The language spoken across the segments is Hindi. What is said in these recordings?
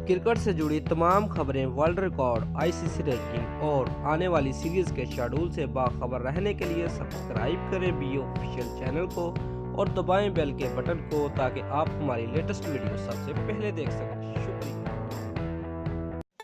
क्रिकेट से जुड़ी तमाम खबरें, वर्ल्ड रिकॉर्ड, आईसीसी रैंकिंग और आने वाली सीरीज के शेड्यूल से बाखबर रहने के लिए सब्सक्राइब करें बीओ ऑफिशियल चैनल को और दबाएं बेल के बटन को ताकि आप हमारी लेटेस्ट वीडियो सबसे पहले देख सकें। शुक्रिया।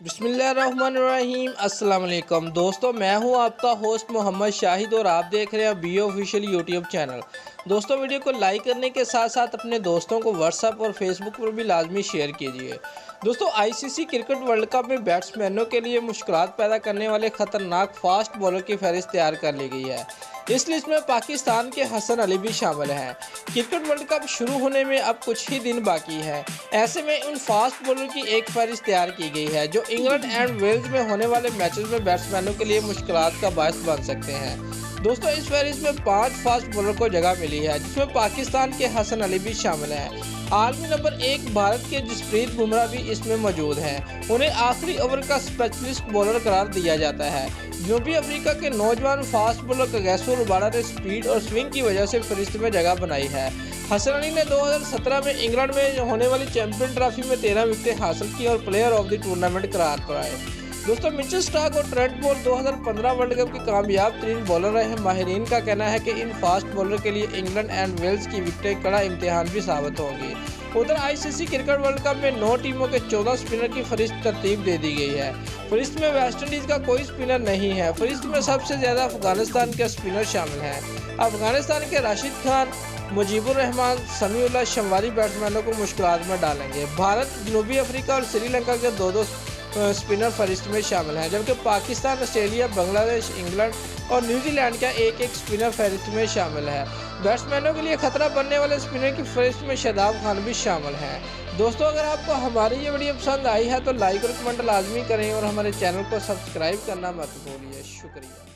बिस्मिल्लाहिर्रहमानिर्रहीम। अस्सलाम वालेकुम दोस्तों, मैं हूं आपका होस्ट मोहम्मद शाहिद और आप देख रहे हैं बीओ ऑफिशियल यूट्यूब चैनल। दोस्तों, वीडियो को लाइक करने के साथ साथ अपने दोस्तों को व्हाट्सएप और फेसबुक पर भी लाजमी शेयर कीजिए। दोस्तों, आईसीसी क्रिकेट वर्ल्ड कप में बैट्समैनों के लिए मुश्किलात पैदा करने वाले खतरनाक फास्ट बॉलर की फहरिस्त तैयार कर ली गई है। इस लिस्ट में पाकिस्तान के हसन अली भी शामिल हैं। क्रिकेट वर्ल्ड कप शुरू होने में अब कुछ ही दिन बाकी है। ऐसे में उन फास्ट बॉलर की एक फहरिस्त तैयार की गई है जो इंग्लैंड एंड वेल्स में होने वाले मैचेस में बैट्समैनों के लिए मुश्किलात का बायस बन सकते हैं। दोस्तों, इस फहरिस्त में 5 फास्ट बॉलर को जगह मिली है जिसमें पाकिस्तान के हसन अली भी शामिल हैं। आलमी नंबर 1 भारत के जसप्रीत बुमराह भी इसमें मौजूद हैं। उन्हें आखिरी ओवर का स्पेशलिस्ट बॉलर करार दिया जाता है। जनूबी अफ्रीका के नौजवान फास्ट बॉलर कगैसो रबाडा ने स्पीड और स्विंग की वजह से फहरिस्त में जगह बनाई है। हसन अली ने 2017 में इंग्लैंड में होने वाली चैंपियन ट्रॉफी में 13 विकेटें हासिल की और प्लेयर ऑफ द टूर्नामेंट करार पाए। दोस्तों, मिचेल स्टार्क और ट्रेंट बोल्ट 2015 वर्ल्ड कप के कामयाब तरीन बॉलर रहे। माहिरीन का कहना है कि इन फास्ट बॉलर के लिए इंग्लैंड एंड वेल्स की विकेटें कड़ा इम्तिहान भी साबित होंगी। उधर आईसीसी क्रिकेट वर्ल्ड कप में 9 टीमों के 14 स्पिनर की फहरिस्त तरतीब दे दी गई है। फहरिस्त में वेस्टइंडीज का कोई स्पिनर नहीं है। फहरिस्त में सबसे ज्यादा अफगानिस्तान के स्पिनर शामिल हैं। अफगानिस्तान के राशिद खान, मुजीबुर रहमान, समीउल्लाह शमवारी बैट्समैनों को मुश्किलात में डालेंगे। भारत, जनूबी अफ्रीका और श्रीलंका के 2-2 स्पिनर फहरिस्त में शामिल हैं, जबकि पाकिस्तान, ऑस्ट्रेलिया, बांग्लादेश, इंग्लैंड और न्यूजीलैंड का एक स्पिनर फहरिस्त में शामिल है। बैट्समैनों के लिए खतरा बनने वाले स्पिनर की फहरिस्त में शादाब खान भी शामिल हैं। दोस्तों, अगर आपको हमारी ये वीडियो पसंद आई है तो लाइक और कमेंट लाजमी करें और हमारे चैनल को सब्सक्राइब करना मत भूलिए। शुक्रिया।